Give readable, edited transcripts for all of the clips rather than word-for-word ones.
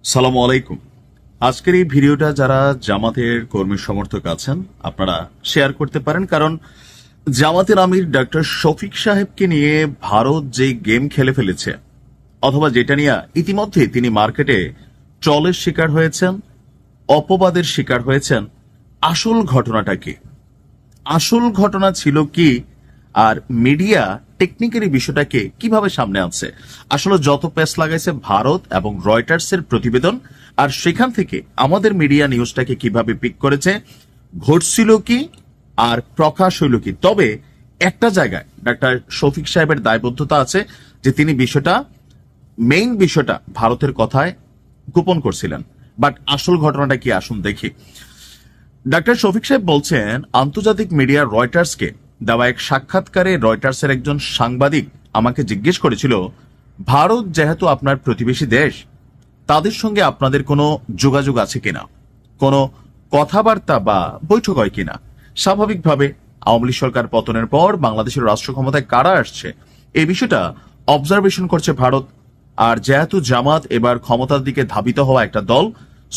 সালামু আলাইকুম। আজকের এই ভিডিওটা যারা জামাতের কর্মী সমর্থক আছেন আপনারা শেয়ার করতে পারেন, কারণ জামাতের আমির ডক্টর শফিক সাহেবকে নিয়ে ভারত যে গেম খেলে ফেলেছে, অথবা যেটা নিয়ে ইতিমধ্যে তিনি মার্কেটে ট্রলের শিকার হয়েছেন, অপবাদের শিকার হয়েছেন, আসল ঘটনাটা কি, আসল ঘটনা ছিল কি, আর মিডিয়া টেকনিক্যালি বিষয়টাকে কিভাবে সামনে আনছে। আসলে যত পেস লাগাইছে ভারত এবং রয়টার্সের প্রতিবেদন, আর সেখান থেকে আমাদের মিডিয়া নিউজটাকে কিভাবে পিক করেছে, ঘটছিল কি আর প্রকাশ হইল কি। তবে একটা জায়গায় ডাক্তার শফিক সাহেবের দায়বদ্ধতা আছে যে তিনি মেইন বিষয়টা ভারতের কথায় গোপন করছিলেন। বাট আসল ঘটনাটা কি আসুন দেখি। ডাক্তার শফিক সাহেব বলছেন, আন্তর্জাতিক মিডিয়া রয়টার্সকে দেওয়া এক সাক্ষাৎকারে রয়টার্সের একজন সাংবাদিক আমাকে জিজ্ঞেস করেছিল, ভারত যেহেতু আপনার প্রতিবেশী দেশ, তাদের সঙ্গে আপনাদের কোনো যোগাযোগ আছে কিনা, কোনো কথাবার্তা বা বৈঠক হয় কিনা। স্বাভাবিকভাবে আওয়ামী লীগ সরকার পতনের পর বাংলাদেশের রাষ্ট্র ক্ষমতায় কারা আসছে এই বিষয়টা অবজারভেশন করছে ভারত। আর যেহেতু জামাত এবার ক্ষমতার দিকে ধাবিত হওয়া একটা দল,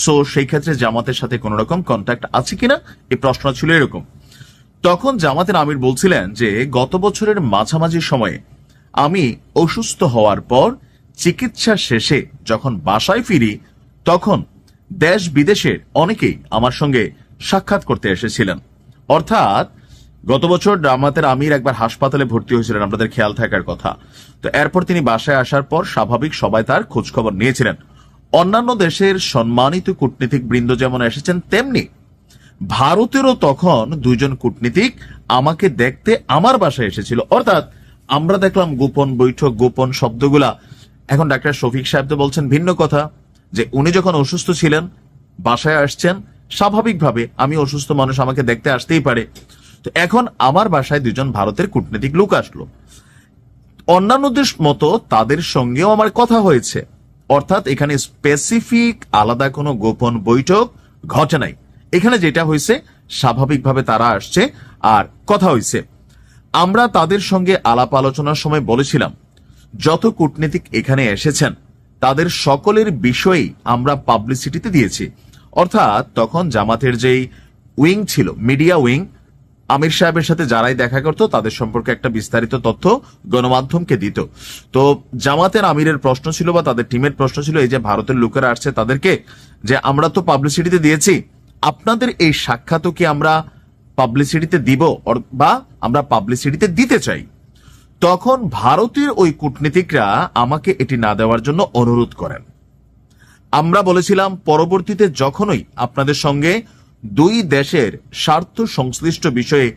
সো সেই ক্ষেত্রে জামাতের সাথে কোন রকম কন্ট্যাক্ট আছে কিনা এই প্রশ্ন ছিল এরকম। তখন জামাতের আমির বলছিলেন যে গত বছরের মাঝামাঝি সময়ে আমি অসুস্থ হওয়ার পর চিকিৎসা শেষে যখন বাসায় ফিরি, তখন দেশ বিদেশের অনেকেই আমার সঙ্গে সাক্ষাৎ করতে এসেছিলেন। অর্থাৎ গত বছর জামাতের আমির একবার হাসপাতালে ভর্তি হয়েছিলেন, আপনাদের খেয়াল থাকার কথা। তো এরপর তিনি বাসায় আসার পর স্বাভাবিক সবাই তার খোঁজ খবর নিয়েছিলেন। অন্যান্য দেশের সম্মানিত কূটনীতিক বৃন্দ যেমন এসেছেন, তেমনি ভারতেরও তখন দুইজন কূটনীতিক আমাকে দেখতে আমার বাসায় এসেছিল। অর্থাৎ আমরা দেখলাম গোপন বৈঠক, গোপন শব্দগুলা। এখন ডাক্তার শফিক সাহেব তো বলছেন ভিন্ন কথা, যে উনি যখন অসুস্থ ছিলেন বাসায় আসছেন, স্বাভাবিকভাবে আমি অসুস্থ মানুষ, আমাকে দেখতে আসতেই পারে। তো এখন আমার বাসায় দুজন ভারতের কূটনীতিক লোক আসলো, অন্যান্যদের মতো তাদের সঙ্গেও আমার কথা হয়েছে। অর্থাৎ এখানে স্পেসিফিক আলাদা কোনো গোপন বৈঠক ঘটে নাই। এখানে যেটা হয়েছে স্বাভাবিকভাবে তারা আসছে আর কথা হয়েছে। আমরা তাদের সঙ্গে আলাপ আলোচনার সময় বলেছিলাম, যত কূটনীতিক এখানে এসেছেন তাদের সকলের বিষয়েই আমরা পাবলিসিটিতে দিয়েছি। অর্থাৎ তখন জামাতের যেই উইং ছিল, মিডিয়া উইং, আমির সাহেবের সাথে যারাই দেখা করতো তাদের সম্পর্কে একটা বিস্তারিত তথ্য গণমাধ্যমকে দিত। তো জামাতের আমিরের প্রশ্ন ছিল বা তাদের টিমের প্রশ্ন ছিল, এই যে ভারতের লোকেরা আসছে তাদেরকে যে আমরা তো পাবলিসিটিতে দিয়েছি, আপনাদের এই সাক্ষাৎও কি আমরা পাবলিসিটিতে দিব বা আমরা পাবলিসিটিতে দিতে চাই। তখন ভারতের ওই কূটনীতিকরা আমাকে এটি না দেওয়ার জন্য অনুরোধ করেন। আমরা বলেছিলাম পরবর্তীতে যখনই আপনাদের সঙ্গে দুই দেশের স্বার্থ সংশ্লিষ্ট বিষয়ে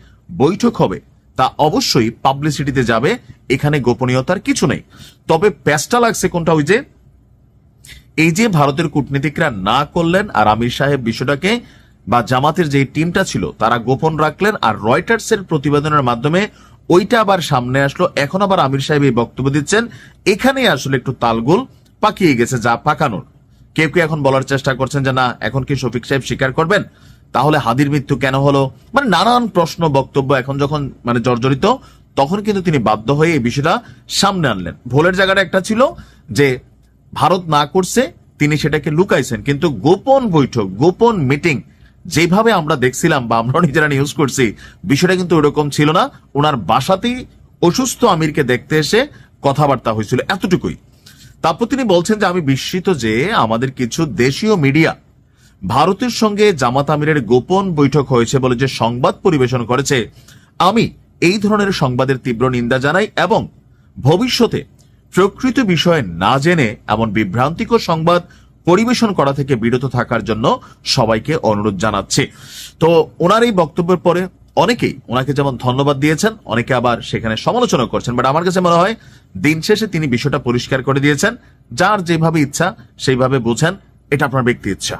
বৈঠক হবে তা অবশ্যই পাবলিসিটিতে যাবে, এখানে গোপনীয়তার কিছু নেই। তবে প্যাচটা লাগছে কোনটা, ওই যে এই যে ভারতের কূটনীতিকরা না করলেন আর আমির সাহেব বিষয়টাকে বা জামাতের যে টিমটা ছিল তারা গোপন রাখলেন, আর রয়টার্সের প্রতিবেদনের মাধ্যমে ওইটা আবার সামনে আসলো। এখন আবার আমির সাহেব এই বক্তব্য দিচ্ছেন, এখানে আসলে একটু তালগোল পাকিয়ে গেছে, যা পাকানোর। কেউ কেউ এখন বলার চেষ্টা করছেন যে না, এখন কি শফিক সাহেব স্বীকার করবেন, তাহলে হাদির মৃত্যু কেন হলো, মানে নানান প্রশ্ন বক্তব্য এখন যখন জর্জরিত, তখন কিন্তু তিনি বাধ্য হয়ে এই বিষয়টা সামনে আনলেন। ভুলের জায়গাটা একটা ছিল যে ভারত না করছে, তিনি সেটাকে লুকাইছেন, কিন্তু গোপন বৈঠক, গোপন মিটিং যেভাবে আমরা দেখছিলাম বা আমরা নিজেরা নিউজ করছি, বিষয়টা কিন্তু ওরকম ছিল না। ওনার বাসাতেই অসুস্থ আমিরকে দেখতে এসে কথাবার্তা হয়েছিল, এতটুকুই। তারপর তিনি বলছেন যে আমি বিস্মিত যে আমাদের কিছু দেশীয় মিডিয়া ভারতের সঙ্গে জামাত আমিরের গোপন বৈঠক হয়েছে বলে যে সংবাদ পরিবেশন করেছে, আমি এই ধরনের সংবাদের তীব্র নিন্দা জানাই এবং ভবিষ্যতে প্রকৃত বিষয়ে না জেনে এমন বিভ্রান্তিকর সংবাদ পরিবেশন করা থেকে বিরত থাকার জন্য সবাইকে অনুরোধ জানাচ্ছি। তো ওনার এই বক্তব্যের পরে অনেকেই ওনাকে যেমন ধন্যবাদ দিয়েছেন, অনেকে আবার সেখানে সমালোচনা করছেন। বাট আমার কাছে মনে হয় দিন শেষে তিনি বিষয়টা পরিষ্কার করে দিয়েছেন, যার যেভাবে ইচ্ছা সেইভাবে বুঝেন, এটা আপনার ব্যক্তি ইচ্ছা।